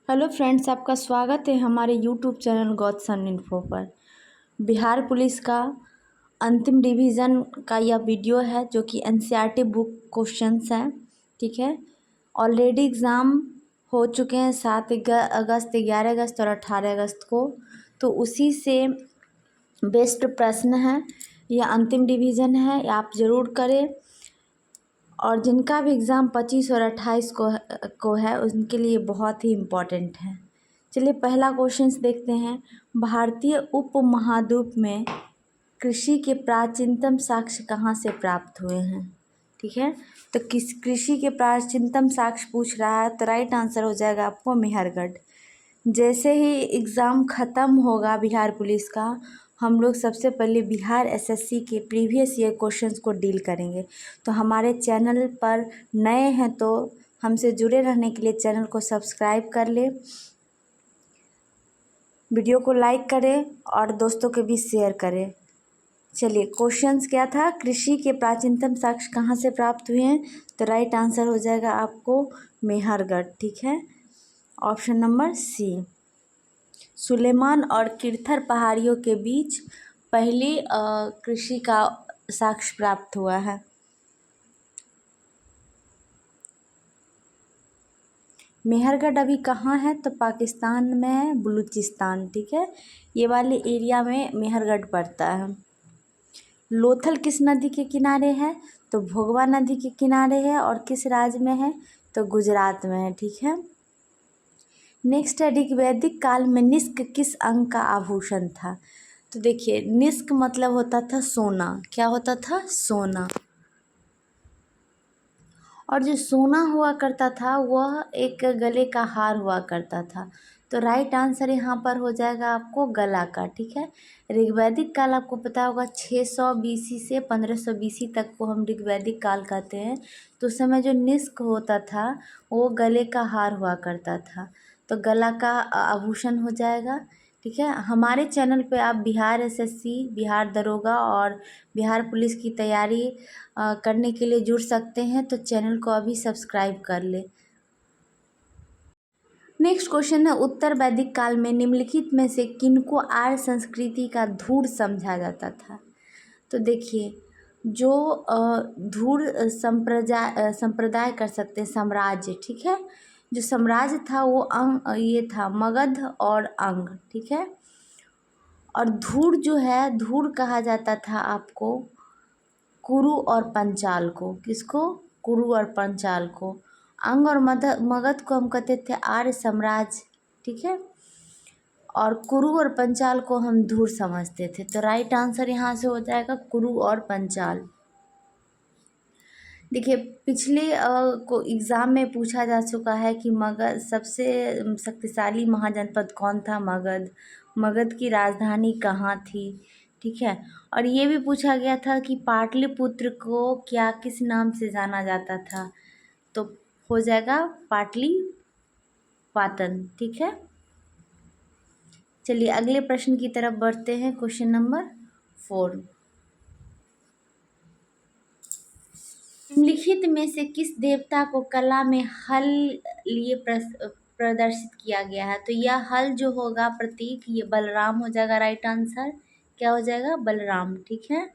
Hello friends, आपका स्वागत है हमारे यूट्यूब चैनल गॉडसन इन्फो पर। बिहार पुलिस का अंतिम रिवीजन का यह वीडियो है जो कि एनसीईआरटी बुक क्वेश्चंस हैं। ठीक है, ऑलरेडी एग्ज़ाम हो चुके हैं 7 अगस्त, 11 अगस्त और 18 अगस्त को। तो उसी से बेस्ट प्रश्न है, यह अंतिम रिवीजन है, आप ज़रूर करें। और जिनका भी एग्ज़ाम 25 और 28 को है उनके लिए बहुत ही इम्पोर्टेंट है। चलिए पहला क्वेश्चंस देखते हैं। भारतीय उपमहाद्वीप में कृषि के प्राचीनतम साक्ष्य कहाँ से प्राप्त हुए हैं? ठीक है, तो किस कृषि के प्राचीनतम साक्ष्य पूछ रहा है, तो राइट आंसर हो जाएगा आपको मेहरगढ़। जैसे ही एग्ज़ाम ख़त्म होगा बिहार पुलिस का, हम लोग सबसे पहले बिहार एसएससी के प्रीवियस ईयर क्वेश्चंस को डील करेंगे। तो हमारे चैनल पर नए हैं तो हमसे जुड़े रहने के लिए चैनल को सब्सक्राइब कर ले, वीडियो को लाइक करें और दोस्तों के बीच शेयर करें। चलिए क्वेश्चंस क्या था, कृषि के प्राचीनतम साक्ष्य कहाँ से प्राप्त हुए हैं, तो राइट आंसर हो जाएगा आपको मेहरगढ़। ठीक है, ऑप्शन नंबर सी। सुलेमान और किरथर पहाड़ियों के बीच पहली कृषि का साक्ष्य प्राप्त हुआ है। मेहरगढ़ अभी कहाँ है, तो पाकिस्तान में है, बलूचिस्तान। ठीक है, ये वाले एरिया में मेहरगढ़ पड़ता है। लोथल किस नदी के किनारे है, तो भोगवा नदी के किनारे है और किस राज्य में है, तो गुजरात में है। ठीक है, नेक्स्ट है, ऋग्वैदिक काल में निष्क किस अंग का आभूषण था? तो देखिए निष्क मतलब होता था सोना। क्या होता था? सोना। और जो सोना हुआ करता था वह एक गले का हार हुआ करता था। तो राइट आंसर यहाँ पर हो जाएगा आपको गला का। ठीक है, ऋग्वैदिक काल आपको पता होगा 600 बीसी से 1500 बीसी तक को हम ऋग्वैदिक काल कहते हैं। तो उस समय जो निष्क होता था वो गले का हार हुआ करता था, तो गला का आभूषण हो जाएगा। ठीक है, हमारे चैनल पे आप बिहार एसएससी, बिहार दरोगा और बिहार पुलिस की तैयारी करने के लिए जुड़ सकते हैं, तो चैनल को अभी सब्सक्राइब कर ले। नेक्स्ट क्वेश्चन है, उत्तर वैदिक काल में निम्नलिखित में से किनको आर्य संस्कृति का धूर समझा जाता था? तो देखिए जो धूर संप्रदाय कर सकते हैं, साम्राज्य। ठीक है, जो साम्राज्य था वो ये था मगध और अंग। ठीक है, और धूर जो है, धूर कहा जाता था आपको कुरु और पंचाल को। किसको? कुरु और पंचाल को। अंग और मगध को हम कहते थे आर्य साम्राज्य। ठीक है, और कुरु और पंचाल को हम धूर समझते थे। तो राइट आंसर यहाँ से हो जाएगा कुरु और पंचाल। देखिए पिछले को एग्ज़ाम में पूछा जा चुका है कि मगध सबसे शक्तिशाली महाजनपद कौन था? मगध। मगध की राजधानी कहाँ थी? ठीक है, और ये भी पूछा गया था कि पाटलिपुत्र को क्या किस नाम से जाना जाता था? तो हो जाएगा पाटली पाटन। ठीक है, चलिए अगले प्रश्न की तरफ बढ़ते हैं। क्वेश्चन नंबर 4, निम्नलिखित में से किस देवता को कला में हल लिए प्रदर्शित किया गया है? तो यह हल जो होगा प्रतीक, ये बलराम हो जाएगा। राइट आंसर क्या हो जाएगा? बलराम। ठीक है,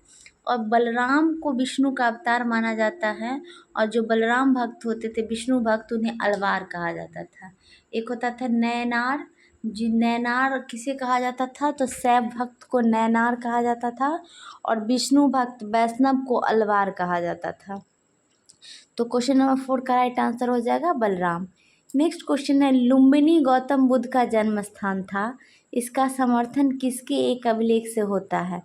और बलराम को विष्णु का अवतार माना जाता है, और जो बलराम भक्त होते थे, विष्णु भक्त, उन्हें अलवार कहा जाता था। एक होता था नैनार, जी नैनार किसे कहा जाता था? तो शैव भक्त को नैनार कहा जाता था, और विष्णु भक्त वैष्णव को अलवार कहा जाता था। तो क्वेश्चन नंबर 4 का राइट आंसर हो जाएगा बलराम। नेक्स्ट क्वेश्चन है, लुम्बिनी गौतम बुद्ध का जन्म स्थान था, इसका समर्थन किसके एक अभिलेख से होता है?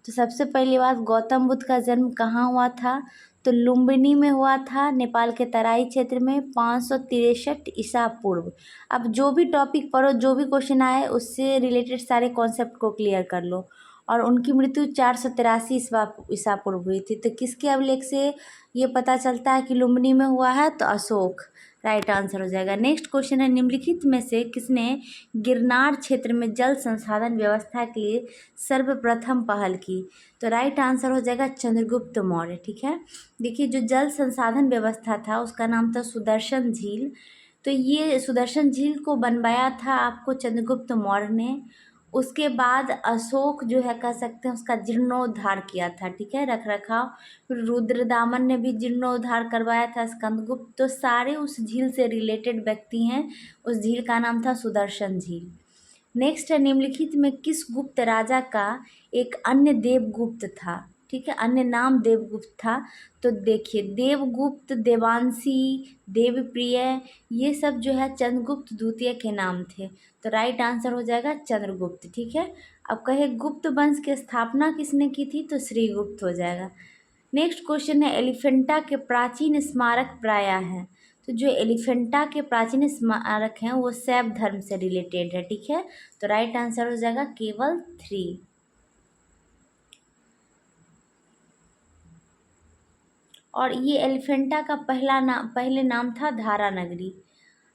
तो सबसे पहली बात, गौतम बुद्ध का जन्म कहाँ हुआ था? तो लुम्बिनी में हुआ था, नेपाल के तराई क्षेत्र में, 563 ईसा पूर्व। अब जो भी टॉपिक पढ़ो, जो भी क्वेश्चन आए उससे रिलेटेड सारे कॉन्सेप्ट को क्लियर कर लो। और उनकी मृत्यु 483 ईसा पूर्व हुई थी। तो किसके अभिलेख से ये पता चलता है कि लुम्बिनी में हुआ है? तो अशोक। राइट आंसर हो जाएगा। नेक्स्ट क्वेश्चन है, निम्नलिखित में से किसने गिरनार क्षेत्र में जल संसाधन व्यवस्था के लिए सर्वप्रथम पहल की? तो राइट आंसर हो जाएगा चंद्रगुप्त मौर्य। ठीक है, देखिए जो जल संसाधन व्यवस्था था उसका नाम था सुदर्शन झील। तो ये सुदर्शन झील को बनवाया था आपको चंद्रगुप्त मौर्य ने। उसके बाद अशोक जो है कह सकते हैं उसका जीर्णोद्धार किया था, ठीक है, रख रखाव। फिर रुद्रदामन ने भी जीर्णोद्धार करवाया था स्कंदगुप्त। तो सारे उस झील से रिलेटेड व्यक्ति हैं। उस झील का नाम था सुदर्शन झील। नेक्स्ट है, निम्नलिखित में किस गुप्त राजा का एक अन्य देवगुप्त था, ठीक है, अन्य नाम देवगुप्त था। तो देखिए देवगुप्त, देवांशी, देवप्रिय, ये सब जो है चंद्रगुप्त द्वितीय के नाम थे। तो राइट आंसर हो जाएगा चंद्रगुप्त, ठीक है। अब कहे गुप्त वंश की स्थापना किसने की थी, तो श्रीगुप्त हो जाएगा। नेक्स्ट क्वेश्चन है, एलिफेंटा के प्राचीन स्मारक प्रायः हैं। तो जो एलिफेंटा के प्राचीन स्मारक हैं वो शैव धर्म से रिलेटेड है, ठीक है। तो राइट आंसर हो जाएगा केवल 3। और ये एलिफेंटा का पहले नाम था धारा नगरी।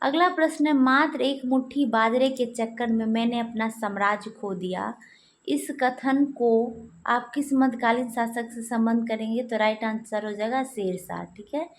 अगला प्रश्न है, मात्र एक मुट्ठी बाजरे के चक्कर में मैंने अपना साम्राज्य खो दिया। इस कथन को आप किस मध्यकालीन शासक से संबंध करेंगे, तो राइट आंसर हो जाएगा शेरशाह, ठीक है।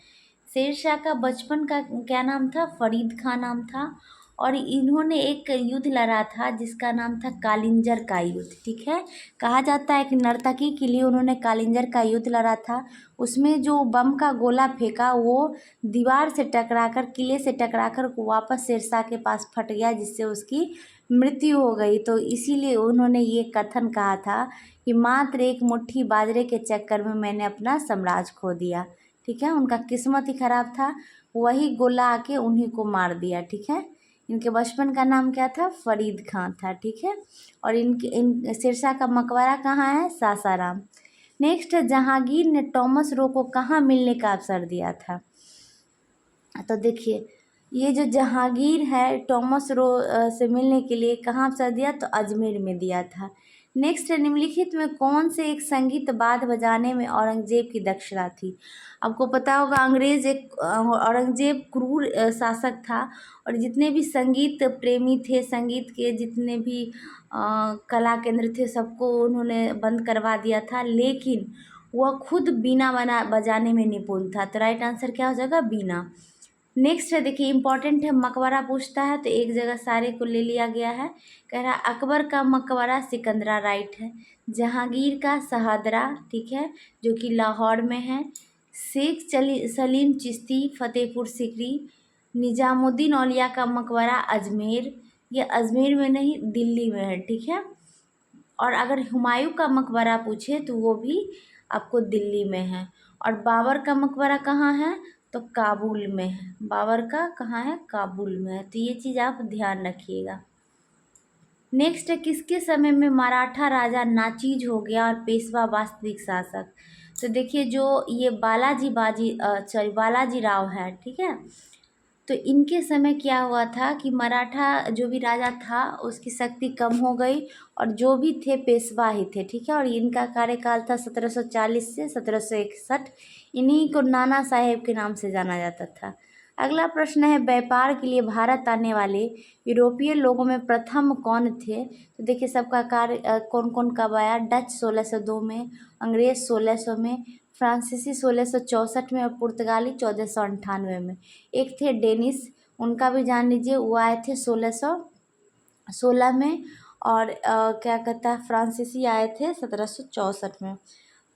शेरशाह का बचपन का क्या नाम था, फरीद खां नाम था। और इन्होंने एक युद्ध लड़ा था जिसका नाम था कालिंजर का युद्ध, ठीक है। कहा जाता है कि नर्तकी के लिए उन्होंने कालिंजर का युद्ध लड़ा था। उसमें जो बम का गोला फेंका वो दीवार से टकराकर, किले से टकराकर वापस शेरशाह के पास फट गया, जिससे उसकी मृत्यु हो गई। तो इसीलिए उन्होंने ये कथन कहा था कि मात्र एक मुट्ठी बाजरे के चक्कर में मैंने अपना साम्राज्य खो दिया, ठीक है। उनका किस्मत ही खराब था, वही गोला आके उन्हीं को मार दिया, ठीक है। इनके बचपन का नाम क्या था, फरीद खां था, ठीक है। और इन शेरशाह का मकबरा कहाँ है, सासाराम। नेक्स्ट है, जहांगीर ने टॉमस रो को कहाँ मिलने का अवसर दिया था। तो देखिए ये जो जहांगीर है टॉमस रो से मिलने के लिए कहाँ अवसर दिया, तो अजमेर में दिया था। नेक्स्ट है, निम्नलिखित में कौन से एक संगीत वाद्य बजाने में औरंगजेब की दक्षता थी। आपको पता होगा अंग्रेज एक औरंगजेब क्रूर शासक था। और जितने भी संगीत प्रेमी थे, संगीत के जितने भी कला केंद्र थे, सबको उन्होंने बंद करवा दिया था। लेकिन वह खुद बीना बजाने में निपुण था। तो राइट आंसर क्या हो जाएगा, बीना। नेक्स्ट है, देखिए इंपॉर्टेंट है, मकबरा पूछता है तो एक जगह सारे को ले लिया गया है। कह रहा है अकबर का मकबरा सिकंदरा, राइट है। जहांगीर का शहादरा, ठीक है, जो कि लाहौर में है। शेख सलीम चिश्ती फतेहपुर सिकरी। निजामुद्दीन औलिया का मकबरा अजमेर, ये अजमेर में नहीं दिल्ली में है, ठीक है। और अगर हुमायूं का मकबरा पूछे तो वो भी आपको दिल्ली में है। और बाबर का मकबरा कहाँ है, तो काबुल में है। बाबर का कहाँ है, काबुल में है। तो ये चीज़ आप ध्यान रखिएगा। नेक्स्ट है, किसके समय में मराठा राजा नाचीज हो गया और पेशवा वास्तविक शासक। तो देखिए जो ये बालाजी राव है, ठीक है। तो इनके समय क्या हुआ था कि मराठा जो भी राजा था उसकी शक्ति कम हो गई और जो भी थे पेशवा ही थे, ठीक है। और इनका कार्यकाल था 1740 से 1761। इन्हीं को नाना साहेब के नाम से जाना जाता था। अगला प्रश्न है, व्यापार के लिए भारत आने वाले यूरोपीय लोगों में प्रथम कौन थे। तो देखिए सबका कार्य कौन कौन कब आया, डच 1602 में, अंग्रेज 1600 में, फ्रांसीसी 1664 में और पुर्तगाली 1498 में। एक थे डेनिस, उनका भी जान लीजिए, वो आए थे 1616 में। और क्या कहता है, फ्रांसीसी आए थे 1764 में।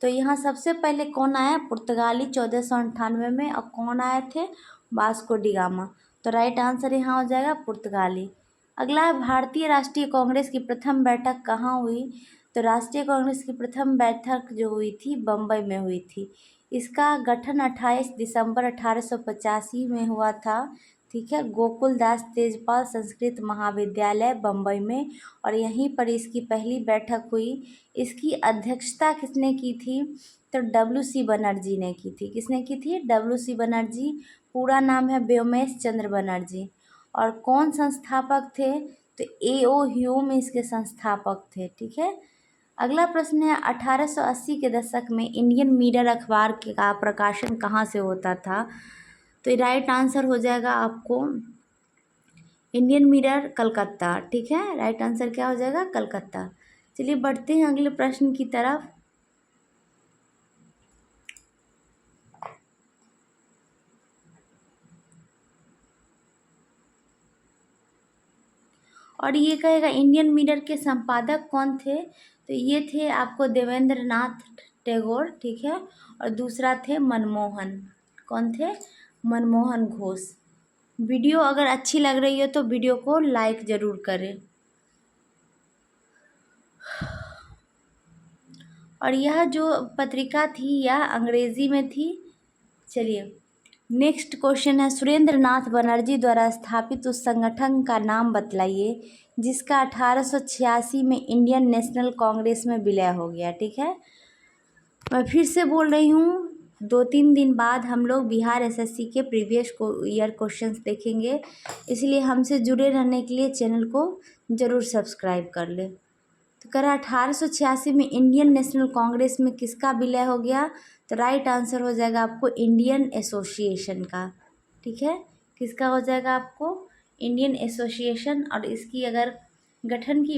तो यहाँ सबसे पहले कौन आया, पुर्तगाली 1498 में। और कौन आए थे, वास्को डी गामा। तो राइट आंसर यहाँ हो जाएगा पुर्तगाली। अगला है, भारतीय राष्ट्रीय कांग्रेस की प्रथम बैठक कहाँ हुई। तो राष्ट्रीय कांग्रेस की प्रथम बैठक जो हुई थी बम्बई में हुई थी। इसका गठन 28 दिसंबर 1885 में हुआ था, ठीक है, गोकुल दास तेजपाल संस्कृत महाविद्यालय बम्बई में। और यहीं पर इसकी पहली बैठक हुई। इसकी अध्यक्षता किसने की थी, तो डब्ल्यू.सी. बनर्जी ने की थी। किसने की थी, डब्ल्यू.सी. बनर्जी। पूरा नाम है व्योमेश चंद्र बनर्जी। और कौन संस्थापक थे, तो ए.ओ. ह्यूम इसके संस्थापक थे, ठीक है। अगला प्रश्न है, 1880 के दशक में इंडियन मिरर अखबार का प्रकाशन कहाँ से होता था। तो राइट आंसर हो जाएगा आपको इंडियन मिरर कलकत्ता, ठीक है। राइट आंसर क्या हो जाएगा, कलकत्ता। चलिए बढ़ते हैं अगले प्रश्न की तरफ। और ये कहेगा इंडियन मिरर के संपादक कौन थे, तो ये थे आपको देवेंद्र नाथ टैगोर, ठीक है। और दूसरा थे मनमोहन, कौन थे, मनमोहन घोष। वीडियो अगर अच्छी लग रही है तो वीडियो को लाइक ज़रूर करें। और यह जो पत्रिका थी यह अंग्रेजी में थी। चलिए नेक्स्ट क्वेश्चन है, सुरेंद्र नाथ बनर्जी द्वारा स्थापित उस संगठन का नाम बतलाइए जिसका 1886 में इंडियन नेशनल कांग्रेस में विलय हो गया, ठीक है। मैं फिर से बोल रही हूँ, 2-3 दिन बाद हम लोग बिहार एसएससी के प्रीवियस ईयर क्वेश्चंस देखेंगे, इसलिए हमसे जुड़े रहने के लिए चैनल को ज़रूर सब्सक्राइब कर ले। तो कह रहा 1886 में इंडियन नेशनल कांग्रेस में किसका विलय हो गया, तो राइट आंसर हो जाएगा आपको इंडियन एसोसिएशन का, ठीक है। किसका हो जाएगा आपको, इंडियन एसोसिएशन। और इसकी अगर गठन की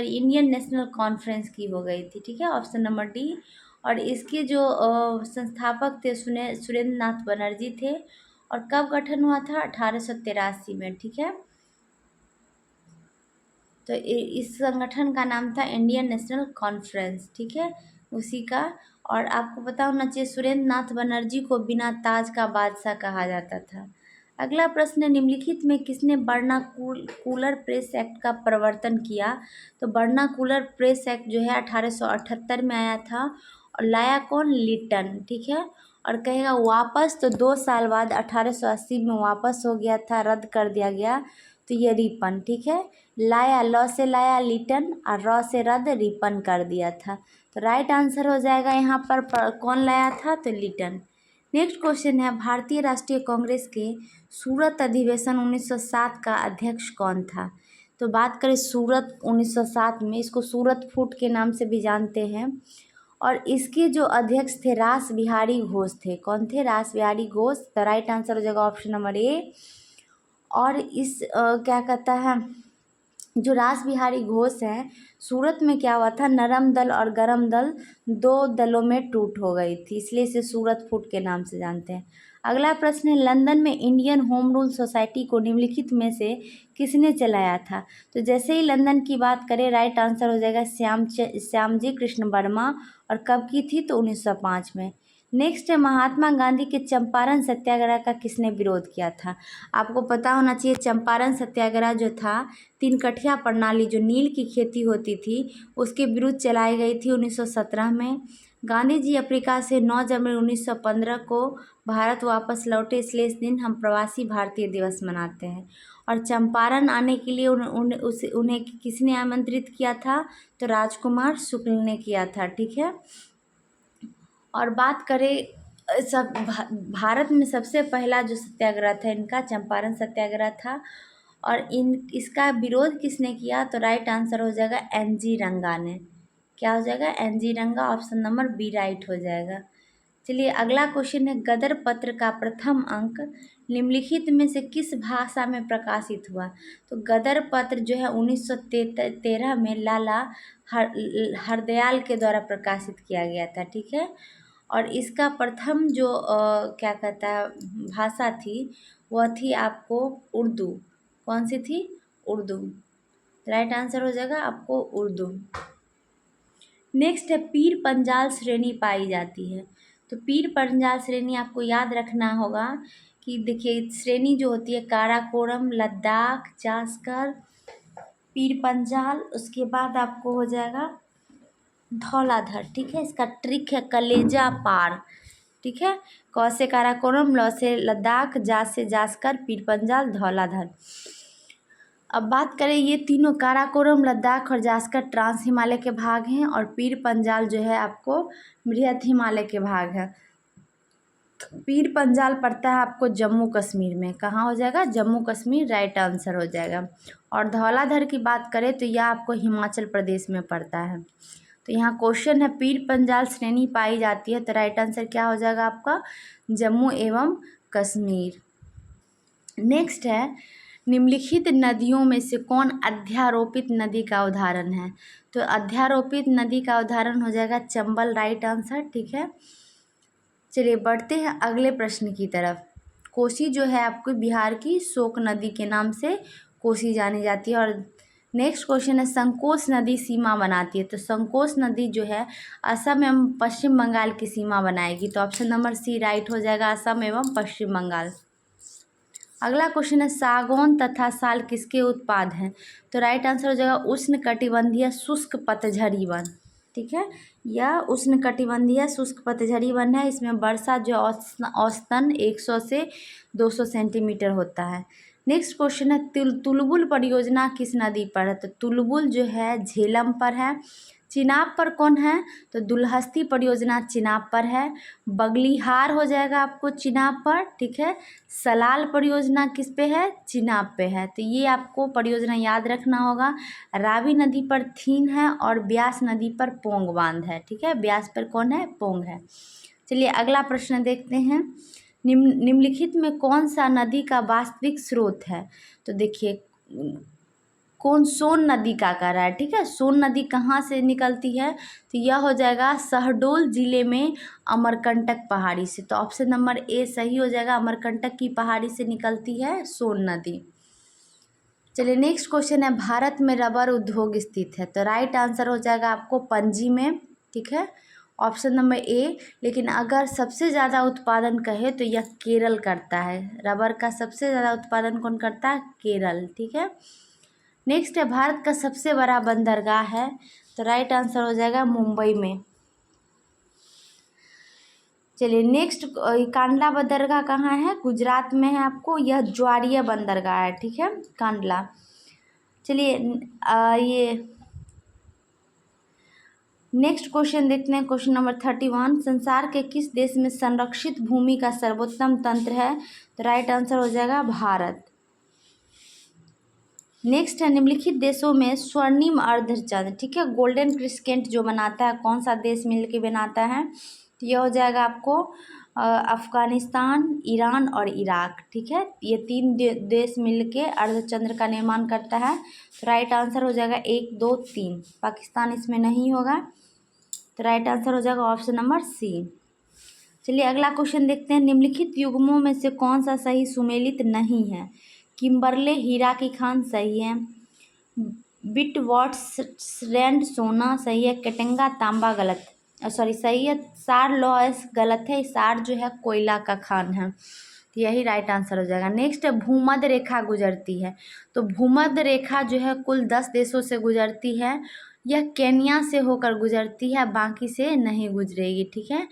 इंडियन नेशनल कॉन्फ्रेंस की हो गई थी, ठीक है, ऑप्शन नंबर डी। और इसके जो संस्थापक थे सुरेंद्र नाथ बनर्जी थे। और कब गठन हुआ था, 1883 में, ठीक है। तो इस संगठन का नाम था इंडियन नेशनल कॉन्फ्रेंस, ठीक है, उसी का। और आपको पता होना चाहिए सुरेंद्र नाथ बनर्जी को बिना ताज का बादशाह कहा जाता था। अगला प्रश्न है, निम्नलिखित में किसने वर्नाकुलर प्रेस एक्ट का प्रवर्तन किया, तो वर्नाकुलर प्रेस एक्ट जो है 1878 में आया था। और लाया कौन, लिटन, ठीक है। और कहेगा वापस, तो 2 साल बाद 1880 में वापस हो गया था, रद्द कर दिया गया, तो ये रिपन, ठीक है। लाया, लॉ से लाया लिटन और रॉ से रद्द रिपन कर दिया था। तो राइट आंसर हो जाएगा यहाँ पर कौन लाया था, तो लिटन। नेक्स्ट क्वेश्चन है, भारतीय राष्ट्रीय कांग्रेस के सूरत अधिवेशन 1907 का अध्यक्ष कौन था। तो बात करें सूरत 1907 में, इसको सूरत फूट के नाम से भी जानते हैं। और इसके जो अध्यक्ष थे रास बिहारी घोष थे, कौन थे, रास बिहारी घोष। तो राइट आंसर हो जाएगा ऑप्शन नंबर ए। और इस क्या कहता है, जो रास बिहारी घोष हैं, सूरत में क्या हुआ था, नरम दल और गरम दल 2 दलों में टूट हो गई थी, इसलिए इसे सूरत फूट के नाम से जानते हैं। अगला प्रश्न है, लंदन में इंडियन होम रूल सोसाइटी को निम्नलिखित में से किसने चलाया था। तो जैसे ही लंदन की बात करें, राइट आंसर हो जाएगा श्यामजी कृष्ण वर्मा। और कब की थी, तो 1905 में। नेक्स्ट है, महात्मा गांधी के चंपारण सत्याग्रह का किसने विरोध किया था। आपको पता होना चाहिए चंपारण सत्याग्रह जो था, 3 कठिया प्रणाली जो नील की खेती होती थी उसके विरुद्ध चलाई गई थी 1917 में। गांधी जी अफ्रीका से 9 जनवरी 1915 को भारत वापस लौटे, इसलिए इस दिन हम प्रवासी भारतीय दिवस मनाते हैं। और चंपारण आने के लिए उन्हें किसने आमंत्रित किया था, तो राजकुमार शुक्ल ने किया था, ठीक है। और बात करें भारत में सबसे पहला जो सत्याग्रह था इनका चंपारण सत्याग्रह था। और इसका विरोध किसने किया, तो राइट आंसर हो जाएगा एनजी रंगा ने। क्या हो जाएगा, एनजी रंगा, ऑप्शन नंबर बी राइट हो जाएगा। चलिए अगला क्वेश्चन है, गदर पत्र का प्रथम अंक निम्नलिखित में से किस भाषा में प्रकाशित हुआ। तो गदर पत्र जो है 1913 में लाला हरदयाल के द्वारा प्रकाशित किया गया था, ठीक है। और इसका प्रथम जो क्या कहता है भाषा थी, वह थी आपको उर्दू। कौन सी थी, उर्दू। राइट आंसर हो जाएगा आपको उर्दू। नेक्स्ट है, पीर पंजाल श्रेणी पाई जाती है। तो पीर पंजाल श्रेणी आपको याद रखना होगा कि देखिए श्रेणी जो होती है काराकोरम, लद्दाख, जास्कर, पीर पंजाल, उसके बाद आपको हो जाएगा धौलाधर, ठीक है। इसका ट्रिक है कलेजा पार, ठीक है। क से काराकोरम, ल से लद्दाख, जा से जास्कर, पीर पंजाल, धौलाधर। अब बात करें, ये तीनों काराकोरम, लद्दाख और जास्कर ट्रांस हिमालय के भाग हैं। और पीर पंजाल जो है आपको बृहद हिमालय के भाग है। पीर पंजाल पड़ता है आपको जम्मू कश्मीर में, कहाँ हो जाएगा, जम्मू कश्मीर, राइट आंसर हो जाएगा। और धौलाधर की बात करें तो यह आपको हिमाचल प्रदेश में पड़ता है। तो यहाँ क्वेश्चन है, पीर पंजाल श्रेणी पाई जाती है, तो राइट आंसर क्या हो जाएगा आपका, जम्मू एवं कश्मीर। नेक्स्ट है, निम्नलिखित नदियों में से कौन अध्यारोपित नदी का उदाहरण है। तो अध्यारोपित नदी का उदाहरण हो जाएगा चंबल, राइट आंसर, ठीक है। चलिए बढ़ते हैं अगले प्रश्न की तरफ। कोसी जो है आपको बिहार की शोक नदी के नाम से कोसी जानी जाती है। और नेक्स्ट क्वेश्चन है संकोच नदी सीमा बनाती है, तो संकोच नदी जो है असम एवं पश्चिम बंगाल की सीमा बनाएगी, तो ऑप्शन नंबर सी राइट हो जाएगा, असम एवं पश्चिम बंगाल। अगला क्वेश्चन है सागौन तथा साल किसके उत्पाद हैं, तो राइट आंसर हो जाएगा उष्णकटिबंधीय शुष्क पतझड़ी वन। ठीक है, यह उष्णकटिबंधीय शुष्क पतझड़ी वन है। इसमें वर्षा जो औसतन 100 से 200 सेंटीमीटर होता है। नेक्स्ट क्वेश्चन है तुलबुल परियोजना किस नदी पर है, तो तुलबुल जो है झेलम पर है। चिनाब पर कौन है, तो दुलहस्ती परियोजना चिनाब पर है। बगलिहार हो जाएगा आपको चिनाब पर। ठीक है, सलाल परियोजना किस पे है, चिनाब पे है, तो ये आपको परियोजना याद रखना होगा। रावी नदी पर थीन है और ब्यास नदी पर पोंग बांध है। ठीक है, ब्यास पर कौन है, पोंग है। चलिए अगला प्रश्न देखते हैं, निम्नलिखित में कौन सा नदी का वास्तविक स्रोत है, तो देखिए कौन, सोन नदी का कह रहा है। ठीक है, सोन नदी कहाँ से निकलती है, तो यह हो जाएगा शहडोल जिले में अमरकंटक पहाड़ी से, तो ऑप्शन नंबर ए सही हो जाएगा, अमरकंटक की पहाड़ी से निकलती है सोन नदी। चलिए नेक्स्ट क्वेश्चन है भारत में रबर उद्योग स्थित है, तो राइट आंसर हो जाएगा आपको पणजी में। ठीक है, ऑप्शन नंबर ए। लेकिन अगर सबसे ज़्यादा उत्पादन कहे तो यह केरल करता है, रबर का सबसे ज़्यादा उत्पादन कौन करता है, केरल। ठीक है, नेक्स्ट है भारत का सबसे बड़ा बंदरगाह है, तो राइट आंसर हो जाएगा मुंबई में। चलिए नेक्स्ट, कांडला बंदरगाह कहाँ है, गुजरात में है आपको, यह ज्वारीय बंदरगाह है। ठीक है, कांडला। चलिए ये नेक्स्ट क्वेश्चन देखते हैं, क्वेश्चन नंबर 31, संसार के किस देश में संरक्षित भूमि का सर्वोत्तम तंत्र है, तो राइट आंसर हो जाएगा भारत। नेक्स्ट है निम्नलिखित देशों में स्वर्णिम अर्धचंद्र, ठीक है, गोल्डन क्रिस्केंट जो बनाता है कौन सा देश मिलके बनाता है, तो यह हो जाएगा आपको अफगानिस्तान, ईरान और इराक। ठीक है, ये तीन देश मिलके अर्धचंद्र का निर्माण करता है, तो राइट आंसर हो जाएगा 1, 2, 3। पाकिस्तान इसमें नहीं होगा, तो राइट आंसर हो जाएगा ऑप्शन नंबर सी। चलिए अगला क्वेश्चन देखते हैं, निम्नलिखित युग्मों में से कौन सा सही सुमेलित नहीं है, किम्बरले हीरा की खान सही है, बिटवाट्सरैंड सोना सही है, कटेंगा तांबा गलत, सॉरी सही है, सार लॉयस गलत है, सार जो है कोयला का खान है, तो यही राइट आंसर हो जाएगा। नेक्स्ट भूमध्य रेखा गुजरती है, तो भूमध्य रेखा जो है कुल 10 देशों से गुजरती है, यह केन्या से होकर गुजरती है, बाकी से नहीं गुजरेगी। ठीक है,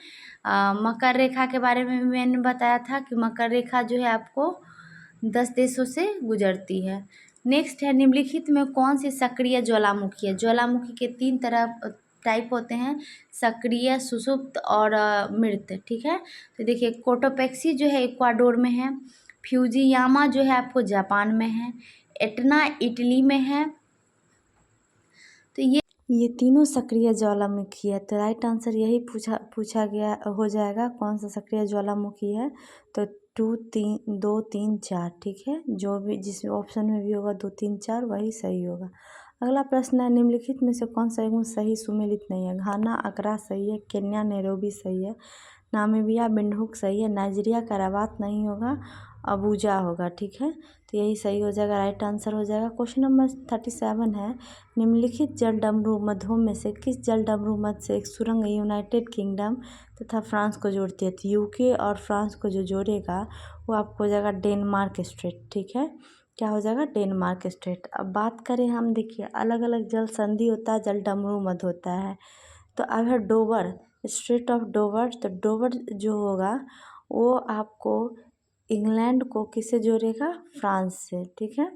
मकर रेखा के बारे में मैंने बताया था कि मकर रेखा जो है आपको 10 देशों से गुजरती है। नेक्स्ट है निम्नलिखित में कौन सी सक्रिय ज्वालामुखी है, ज्वालामुखी के 3 तरह टाइप होते हैं, सक्रिय, सुषुप्त और मृत। ठीक है, तो देखिए कोटोपेक्सी जो है इक्वाडोर में है, फ्यूजियामा जो है आपको जापान में है, एटना इटली में है, तो ये तीनों सक्रिय ज्वालामुखी है, तो राइट आंसर यही पूछा गया हो जाएगा, कौन सा सक्रिय ज्वालामुखी है, तो 2, 3, 4। ठीक है, जो भी जिस ऑप्शन में भी होगा 2, 3, 4 वही सही होगा। अगला प्रश्न है निम्नलिखित में से कौन सा एवं सही सुमेलित नहीं है, घाना अकरा सही है, केन्या नैरोबी सही है, नामीबिया विंडहुक सही है, नाइजीरिया का रबात नहीं होगा, अबूजा होगा। ठीक है, तो यही सही हो जाएगा, राइट आंसर हो जाएगा। क्वेश्चन नंबर 37 है, निम्नलिखित जल डमरू मध्यों में से किस जल डमरू मध्य से एक सुरंग यूनाइटेड किंगडम तथा फ्रांस को जोड़ती है, तो यूके और फ्रांस को जो जोड़ेगा वो आपको हो जाएगा डेनमार्क स्ट्रेट। ठीक है, क्या हो जाएगा, डेनमार्क स्ट्रेट। अब बात करें हम, देखिए अलग अलग जल संधि होता है, जल डमरू मध्य होता है, तो अब है डोवर, स्ट्रेट ऑफ डोवर, तो डोवर जो होगा वो आपको इंग्लैंड को किससे जोड़ेगा, फ्रांस से। ठीक है,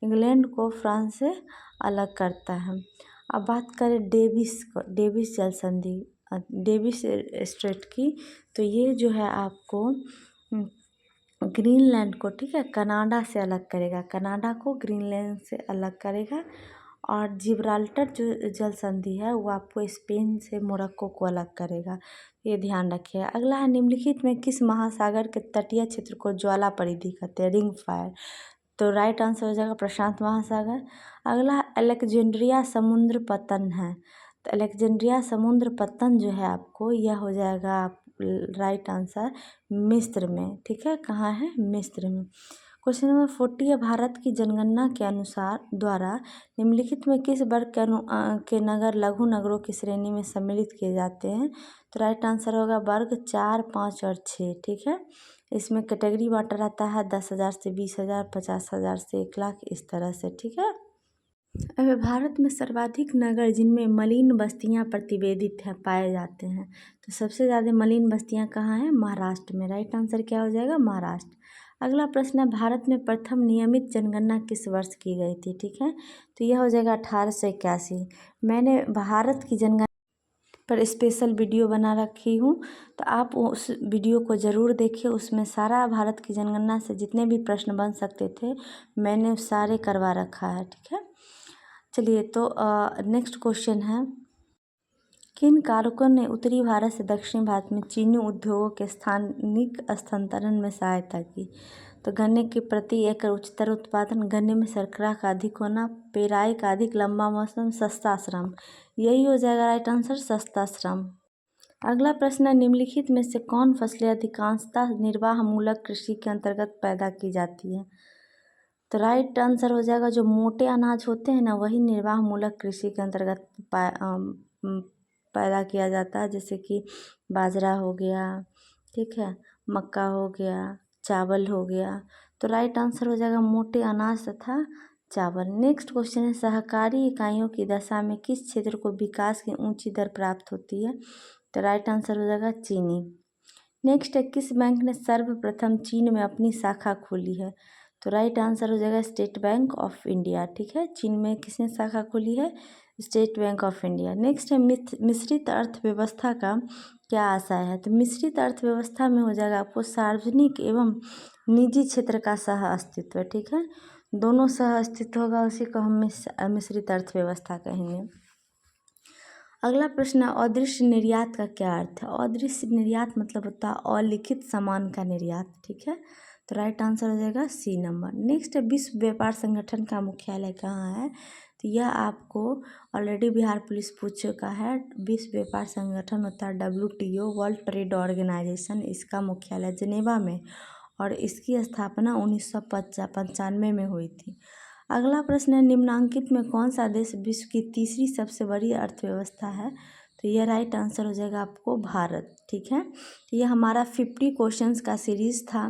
इंग्लैंड को फ्रांस से अलग करता है। अब बात करें डेविस जल संधि, डेविस स्ट्रेट की, तो ये जो है आपको ग्रीनलैंड को, ठीक है, कनाडा से अलग करेगा, कनाडा को ग्रीनलैंड से अलग करेगा। और जिब्राल्टर जो जल संधि है वो आपको स्पेन से मोरक्को को अलग करेगा, ये ध्यान रखिए। अगला है निम्नलिखित में किस महासागर के तटीय क्षेत्र को ज्वाला परिधि कहते हैं, रिंग फायर, तो राइट आंसर हो जाएगा प्रशांत महासागर। अगला अलेक्जेंड्रिया समुद्र पतन है, तो अलेक्जेंड्रिया समुद्र पतन जो है आपको यह हो जाएगा राइट आंसर मिस्र में। ठीक है, कहाँ है, मिस्र में। क्वेश्चन नंबर 40 है, भारत की जनगणना के अनुसार द्वारा निम्नलिखित में किस वर्ग के नगर लघु नगरों की श्रेणी में सम्मिलित किए जाते हैं? तो राइट आंसर होगा वर्ग 4, 5 और 6। ठीक है, इसमें कैटेगरी बांटा रहता है 10,000 से 20,000, 50,000 से 1,00,000, इस तरह से। ठीक है, अब भारत में सर्वाधिक नगर जिनमें मलिन बस्तियां प्रतिवेदित हैं पाए जाते हैं, तो सबसे ज़्यादा मलिन बस्तियां कहाँ हैं? महाराष्ट्र में। राइट आंसर क्या हो जाएगा? महाराष्ट्र। अगला प्रश्न है, भारत में प्रथम नियमित जनगणना किस वर्ष की गई थी? ठीक है, तो यह हो जाएगा 1881। मैंने भारत की जनगणना पर स्पेशल वीडियो बना रखी हूँ, तो आप उस वीडियो को ज़रूर देखिए। उसमें सारा भारत की जनगणना से जितने भी प्रश्न बन सकते थे मैंने सारे करवा रखा है। ठीक है, चलिए तो नेक्स्ट क्वेश्चन है, किन कारकों ने उत्तरी भारत से दक्षिणी भारत में चीनी उद्योगों के स्थानिक स्थानांतरण में सहायता की? तो गन्ने के प्रति एकड़ उच्चतर उत्पादन, गन्ने में शर्करा का अधिक होना, पेराई का अधिक लंबा मौसम, सस्ता श्रम। यही हो जाएगा राइट आंसर, सस्ता श्रम। अगला प्रश्न है, निम्नलिखित में से कौन फसलें अधिकांशतः निर्वाह मूलक कृषि के अंतर्गत पैदा की जाती है? तो राइट आंसर हो जाएगा जो मोटे अनाज होते हैं ना, वही निर्वाह मूलक कृषि के अंतर्गत पैदा किया जाता है, जैसे कि बाजरा हो गया, ठीक है, मक्का हो गया, चावल हो गया। तो राइट आंसर हो जाएगा मोटे अनाज तथा चावल। नेक्स्ट क्वेश्चन है, सहकारी इकाइयों की दशा में किस क्षेत्र को विकास की ऊंची दर प्राप्त होती है? तो राइट आंसर हो जाएगा चीनी। नेक्स्ट है, किस बैंक ने सर्वप्रथम चीन में अपनी शाखा खोली है? तो राइट आंसर हो जाएगा स्टेट बैंक ऑफ इंडिया। ठीक है, चीन में किसने शाखा खोली है? State bank of India. Next है, मिश्रित अर्थव्यवस्था का क्या आशय है? तो मिश्रित अर्थव्यवस्था में हो जाएगा आपको सार्वजनिक एवं निजी क्षेत्र का सह अस्तित्व। ठीक है, दोनों सह अस्तित्व होगा, उसी को हम मिश्रित अर्थव्यवस्था कहेंगे। अगला प्रश्न, अदृश्य निर्यात का क्या अर्थ है? अदृश्य निर्यात मतलब होता है अलिखित सामान का निर्यात। ठीक है, तो राइट आंसर हो जाएगा सी नंबर। नेक्स्ट है, विश्व व्यापार संगठन का मुख्यालय कहाँ है? तो यह आपको ऑलरेडी बिहार पुलिस पूछ चुका है। विश्व व्यापार संगठन होता है WTO, वर्ल्ड ट्रेड ऑर्गेनाइजेशन। इसका मुख्यालय जिनेवा में, और इसकी स्थापना 1995 में हुई थी। अगला प्रश्न है, निम्नांकित में कौन सा देश विश्व की तीसरी सबसे बड़ी अर्थव्यवस्था है? तो यह राइट आंसर हो जाएगा आपको भारत। ठीक है, तो यह हमारा 50 क्वेश्चंस का सीरीज़ था।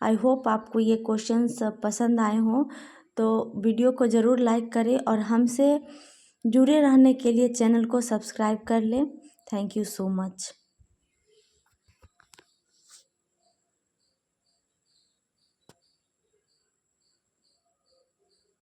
आई होप आपको ये क्वेश्चंस पसंद आए हों, तो वीडियो को ज़रूर लाइक करें और हमसे जुड़े रहने के लिए चैनल को सब्सक्राइब कर लें। Thank you so much.